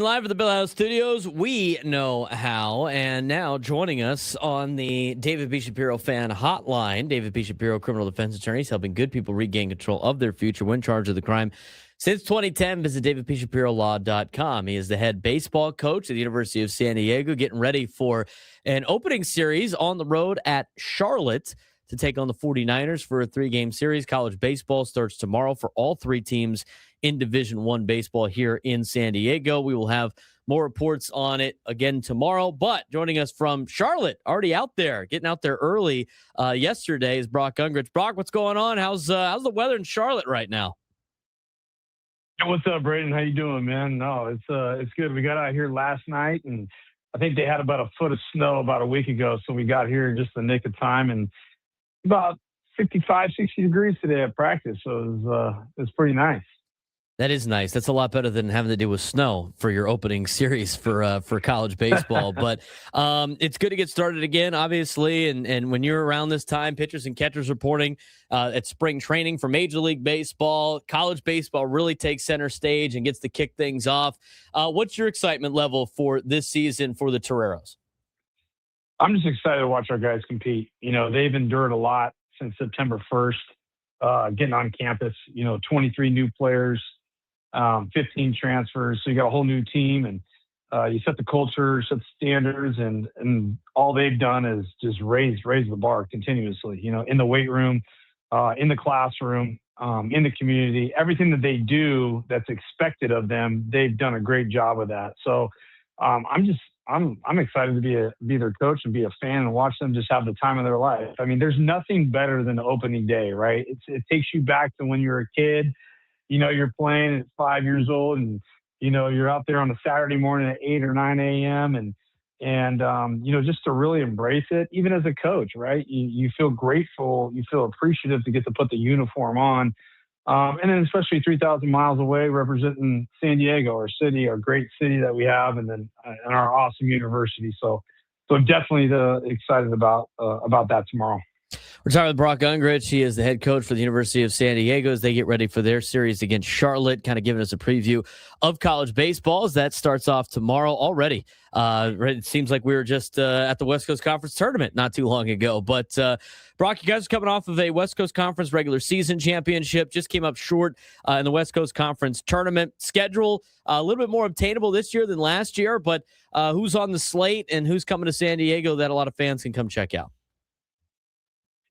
Live at the Bill House Studios, we know how. And now joining us on the David B. Shapiro fan hotline, David B. Shapiro, criminal defense attorney, helping good people regain control of their future when charged with a crime. Since 2010, visit davidpshapirolaw.com. He is the head baseball coach at the University of San Diego, getting ready for an opening series on the road at Charlotte to take on the 49ers for a 3-game series. College baseball starts tomorrow for all 3 teams in Division I baseball here in San Diego. We will have more reports on it again tomorrow. But joining us from Charlotte, already out there, getting out there early yesterday, is Brock Ungricht. Brock, what's going on? How's the weather in Charlotte right now? Hey, what's up, Braden? How you doing, man? No, it's good. We got out here last night, and I think they had about a foot of snow about a week ago, so we got here in just the nick of time, and about 55, 60 degrees today at practice, so it was pretty nice. That is nice. That's a lot better than having to deal with snow for your opening series for college baseball. But it's good to get started again, obviously. And when you're around this time, pitchers and catchers reporting at spring training for Major League Baseball. College baseball really takes center stage and gets to kick things off. What's your excitement level for this season for the Toreros? I'm just excited to watch our guys compete. You know, they've endured a lot since September 1st, getting on campus, 23 new players. 15 transfers. So you got a whole new team, and you set the culture, set the standards, and all they've done is just raise the bar continuously, in the weight room, in the classroom, in the community, everything that they do that's expected of them, they've done a great job of that. So I'm excited to be their coach and be a fan and watch them just have the time of their life. I mean, there's nothing better than opening day, right? It takes you back to when you were a kid. You're playing at 5 years old, and you're out there on a Saturday morning at 8 or 9 a.m. and just to really embrace it, even as a coach, right? You feel grateful, you feel appreciative to get to put the uniform on, and then especially 3,000 miles away, representing San Diego, our city, our great city that we have, and then and our awesome university. So definitely excited about that tomorrow. We're talking with Brock Ungricht. He is the head coach for the University of San Diego as they get ready for their series against Charlotte, kind of giving us a preview of college baseball as that starts off tomorrow already. It seems like we were just at the West Coast Conference tournament not too long ago. But, Brock, you guys are coming off of a West Coast Conference regular season championship. Just came up short in the West Coast Conference tournament. Schedule a little bit more obtainable this year than last year. But who's on the slate and who's coming to San Diego that a lot of fans can come check out?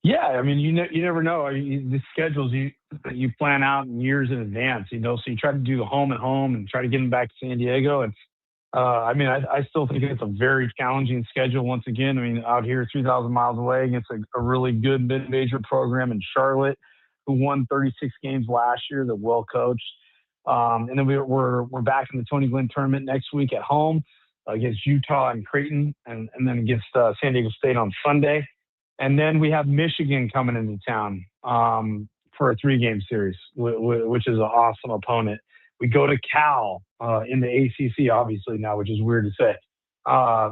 Yeah, I mean, you never know. The schedules you plan out in years in advance, so you try to do home and home and try to get them back to San Diego. And I still think it's a very challenging schedule. Once again, out here 3,000 miles away against a really good mid-major program in Charlotte, who won 36 games last year. They're well coached. And then we're back in the Tony Gwynn tournament next week at home against Utah and Creighton, and then against San Diego State on Sunday. And then we have Michigan coming into town for a 3-game series, which is an awesome opponent. We go to Cal in the ACC, obviously now, which is weird to say,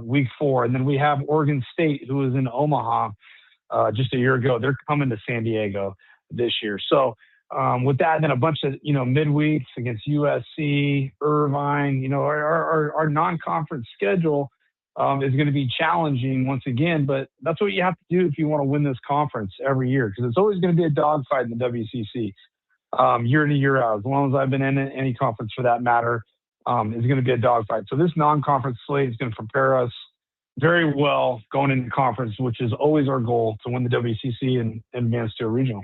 week 4. And then we have Oregon State, who was in Omaha just a year ago. They're coming to San Diego this year. So with that, then a bunch of, midweeks against USC, Irvine, our non-conference schedule is going to be challenging once again, but that's what you have to do if you want to win this conference every year, because it's always going to be a dogfight in the WCC year in and year out. As long as I've been in any conference for that matter, it's going to be a dogfight. So this non-conference slate is going to prepare us very well going into conference, which is always our goal, to win the WCC and advance to a regional.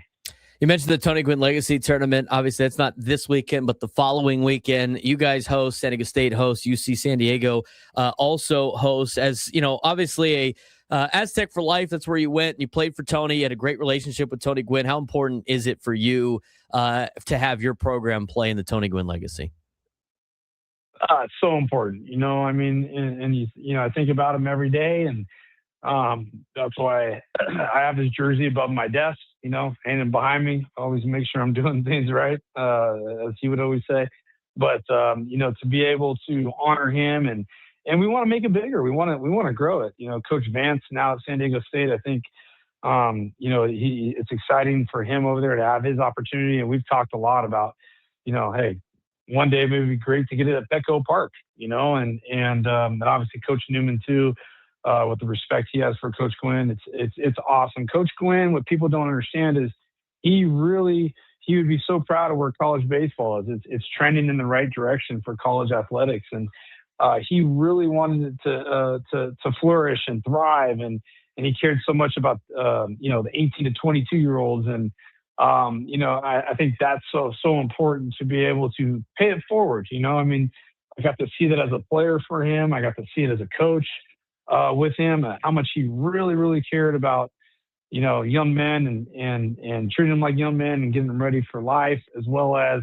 You mentioned the Tony Gwynn Legacy Tournament. Obviously, it's not this weekend, but the following weekend. You guys host, San Diego State hosts, UC San Diego also hosts. As obviously Aztec for life. That's where you went and you played for Tony. You had a great relationship with Tony Gwynn. How important is it for you to have your program play in the Tony Gwynn Legacy? It's so important. I think about him every day, and that's why I have his jersey above my desk, hanging behind me. Always make sure I'm doing things right, as he would always say. But to be able to honor him, and we want to make it bigger. We want to grow it. Coach Vance now at San Diego State, I think, it's exciting for him over there to have his opportunity. And we've talked a lot about, hey, one day maybe it'd be great to get it at Petco Park, and obviously Coach Newman too, with the respect he has for Coach Gwynn. It's awesome. Coach Gwynn, what people don't understand is he would be so proud of where college baseball is. It's trending in the right direction for college athletics, and he really wanted it to flourish and thrive, and he cared so much about the 18 to 22-year-olds, and I think that's so important to be able to pay it forward. I got to see that as a player for him. I got to see it as a coach with him, how much he really, really cared about young men and treating them like young men and getting them ready for life, as well as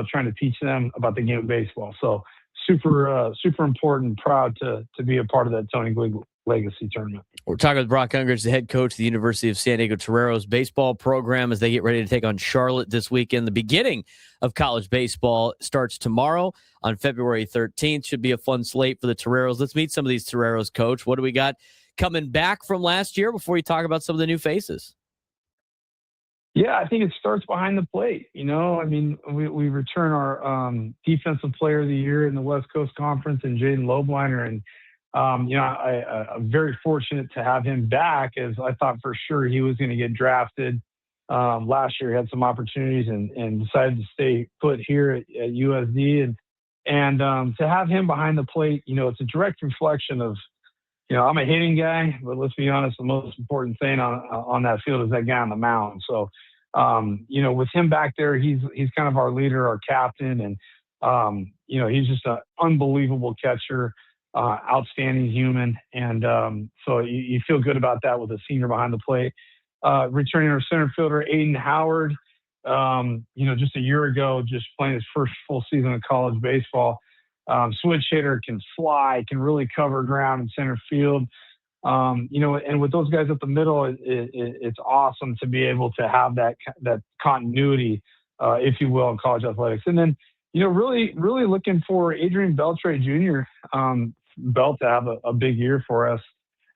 trying to teach them about the game of baseball. So super important, proud to be a part of that Tony Gwynn Legacy Tournament. We're talking with Brock Ungricht, the head coach of the University of San Diego Toreros baseball program, as they get ready to take on Charlotte this weekend. The beginning of college baseball starts tomorrow on February 13th. Should be a fun slate for the Toreros. Let's meet some of these Toreros, Coach. What do we got coming back from last year before you talk about some of the new faces? Yeah, I think it starts behind the plate. We return our defensive player of the year in the West Coast Conference and Jaden Lobliner. And, I'm very fortunate to have him back, as I thought for sure he was going to get drafted. Last year he had some opportunities and decided to stay put here at USD. And to have him behind the plate, it's a direct reflection of, I'm a hitting guy, but let's be honest, the most important thing on that field is that guy on the mound. So, with him back there, he's kind of our leader, our captain, and he's just an unbelievable catcher, outstanding human, and so you feel good about that with a senior behind the plate. Returning our center fielder, Aiden Howard, just a year ago, just playing his first full season of college baseball. Switch hitter, can fly, can really cover ground in center field. And with those guys up the middle, it's awesome to be able to have that continuity, if you will, in college athletics. And then, really looking for Adrian Beltre Jr. Belt to have a big year for us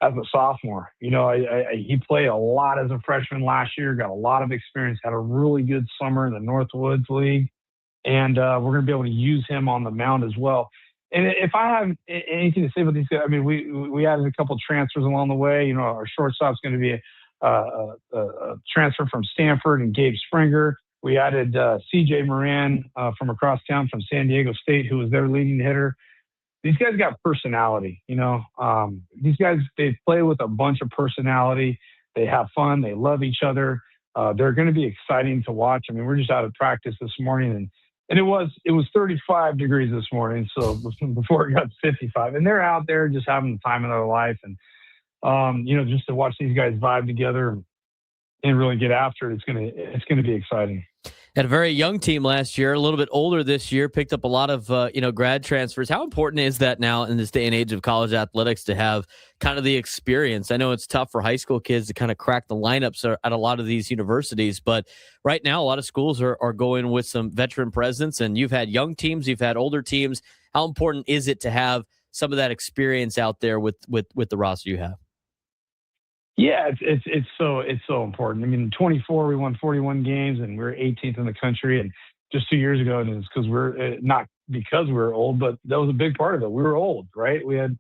as a sophomore. He played a lot as a freshman last year, got a lot of experience, had a really good summer in the Northwoods League. And we're going to be able to use him on the mound as well. And if I have anything to say about these guys, we added a couple transfers along the way. Our shortstop's going to be a transfer from Stanford and Gabe Springer. We added C.J. Moran from across town from San Diego State, who was their leading hitter. These guys got personality. These guys, they play with a bunch of personality. They have fun. They love each other. They're going to be exciting to watch. We're just out of practice this morning, and it was 35 degrees this morning, so before it got 55. And they're out there just having the time of their life. And, just to watch these guys vibe together and really get after it, it's gonna be exciting. Had a very young team last year, a little bit older this year, picked up a lot of, grad transfers. How important is that now in this day and age of college athletics to have kind of the experience? I know it's tough for high school kids to kind of crack the lineups at a lot of these universities, but right now a lot of schools are going with some veteran presence, and you've had young teams, you've had older teams. How important is it to have some of that experience out there with the roster you have? Yeah, it's so important. In 24, we won 41 games, and we're 18th in the country. And just 2 years ago, and it's because we're not because we're old, but that was a big part of it. We were old, right? We had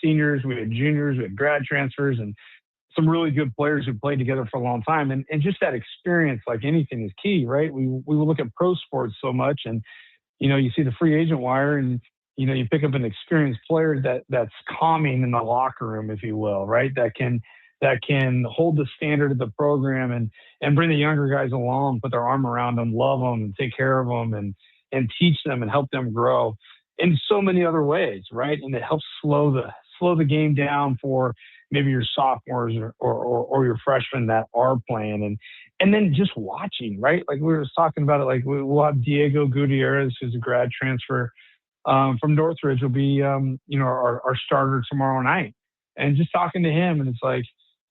seniors, we had juniors, we had grad transfers, and some really good players who played together for a long time. And just that experience, like anything, is key, right? We will look at pro sports so much, and you see the free agent wire, and you pick up an experienced player that's calming in the locker room, if you will, right? That can hold the standard of the program and bring the younger guys along, put their arm around them, love them, and take care of them, and teach them and help them grow in so many other ways, right? And it helps slow the game down for maybe your sophomores or your freshmen that are playing, and then just watching, right? Like we were talking about it, like we'll have Diego Gutierrez, who's a grad transfer from Northridge, will be our starter tomorrow night, and just talking to him, and it's like,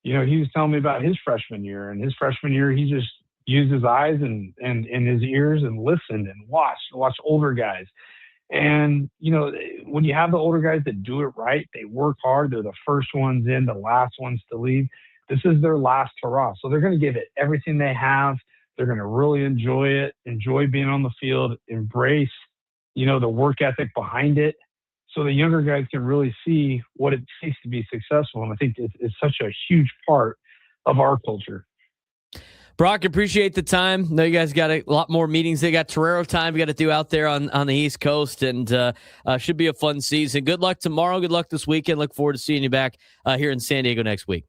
he was telling me about his freshman year. And his freshman year, he just used his eyes and his ears and listened and watched older guys. And, when you have the older guys that do it right, they work hard. They're the first ones in, the last ones to leave. This is their last hurrah. So they're going to give it everything they have. They're going to really enjoy it, enjoy being on the field, embrace the work ethic behind it, so the younger guys can really see what it takes to be successful. And I think it's such a huge part of our culture. Brock, appreciate the time. I know you guys got a lot more meetings. They got Torero time you got to do out there on the East Coast, and should be a fun season. Good luck tomorrow. Good luck this weekend. Look forward to seeing you back here in San Diego next week.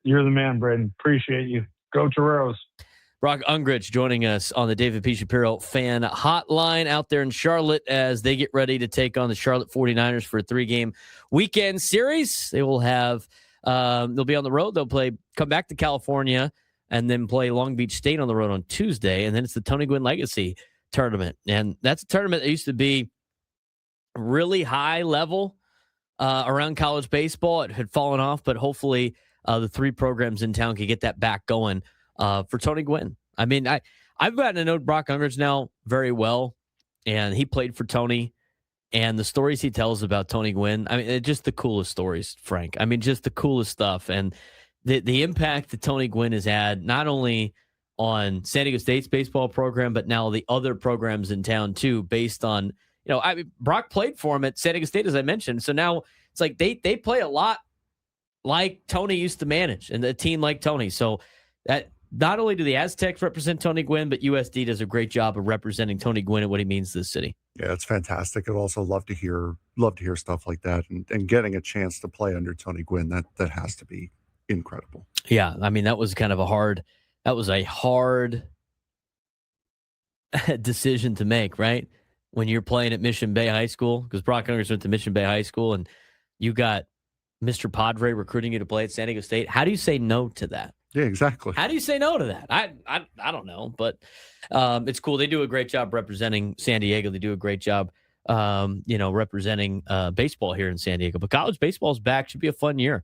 You're the man, Braden. Appreciate you. Go Toreros. Brock Ungricht joining us on the David P. Shapiro fan hotline out there in Charlotte as they get ready to take on the Charlotte 49ers for a 3-game weekend series. They will have they'll be on the road. They'll come back to California and then play Long Beach State on the road on Tuesday. And then it's the Tony Gwynn Legacy Tournament. And that's a tournament that used to be really high level around college baseball. It had fallen off, but hopefully the 3 programs in town can get that back going for Tony Gwynn. I mean, I've gotten to know Brock Ungricht now very well, and he played for Tony. And the stories he tells about Tony Gwynn, I mean, it's just the coolest stories, Frank. I mean, just the coolest stuff. And the impact that Tony Gwynn has had, not only on San Diego State's baseball program, but now the other programs in town too, based on, Brock played for him at San Diego State, as I mentioned. So now it's like they play a lot like Tony used to manage, and a team like Tony. So that not only do the Aztecs represent Tony Gwynn, but USD does a great job of representing Tony Gwynn and what he means to the city. Yeah, it's fantastic. I'd also love to hear stuff like that, and getting a chance to play under Tony Gwynn, that has to be incredible. Yeah, I mean, that was a hard decision to make, right? When you're playing at Mission Bay High School, because Brock Ungricht went to Mission Bay High School, and you got Mr. Padre recruiting you to play at San Diego State. How do you say no to that? Yeah, exactly. How do you say no to that? I don't know, but it's cool. They do a great job representing San Diego. They do a great job, representing baseball here in San Diego. But college baseball is back. Should be a fun year.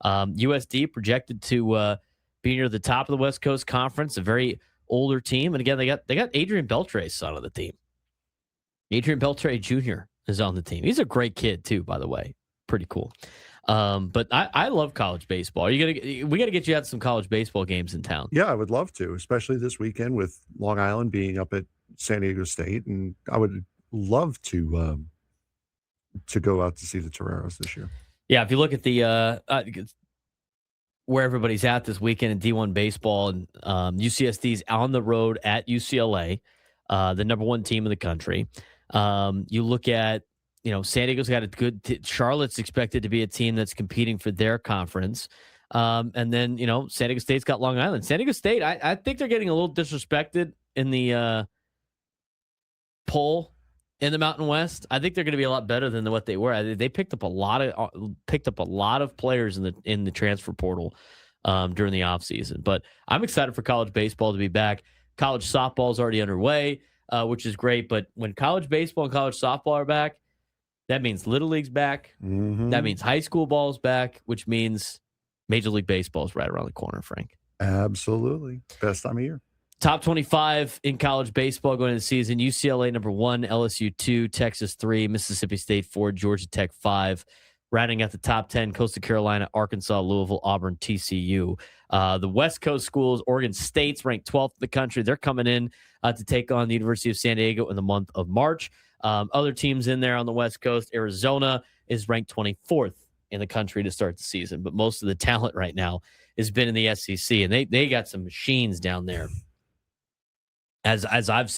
USD projected to be near the top of the West Coast Conference, a very older team. And again, they got Adrian Beltre's son on the team. Adrian Beltre Jr. is on the team. He's a great kid too, by the way. Pretty cool. But I love college baseball. We got to get you out to some college baseball games in town. Yeah, I would love to, especially this weekend with Long Island being up at San Diego State, and I would love to go out to see the Toreros this year. Yeah, if you look at the where everybody's at this weekend in D1 baseball, and UCSD's on the road at UCLA, the number 1 team in the country. You look at, San Diego's got a good Charlotte's expected to be a team that's competing for their conference. And then, San Diego State's got Long Island. San Diego State, I think they're getting a little disrespected in the poll in the Mountain West. I think they're going to be a lot better than what they were. They picked up a lot of players in the transfer portal during the offseason. But I'm excited for college baseball to be back. College softball is already underway, which is great. But when college baseball and college softball are back, that means Little League's back. Mm-hmm. That means high school ball's back, which means Major League Baseball is right around the corner, Frank. Absolutely. Best time of year. Top 25 in college baseball going into the season. UCLA number 1, LSU 2, Texas 3, Mississippi State 4, Georgia Tech 5. Rounding out the top 10, Coastal Carolina, Arkansas, Louisville, Auburn, TCU. The West Coast schools, Oregon State's ranked 12th in the country. They're coming in to take on the University of San Diego in the month of March. Other teams in there on the West Coast, Arizona is ranked 24th in the country to start the season. But most of the talent right now has been in the SEC, and they got some machines down there. As I've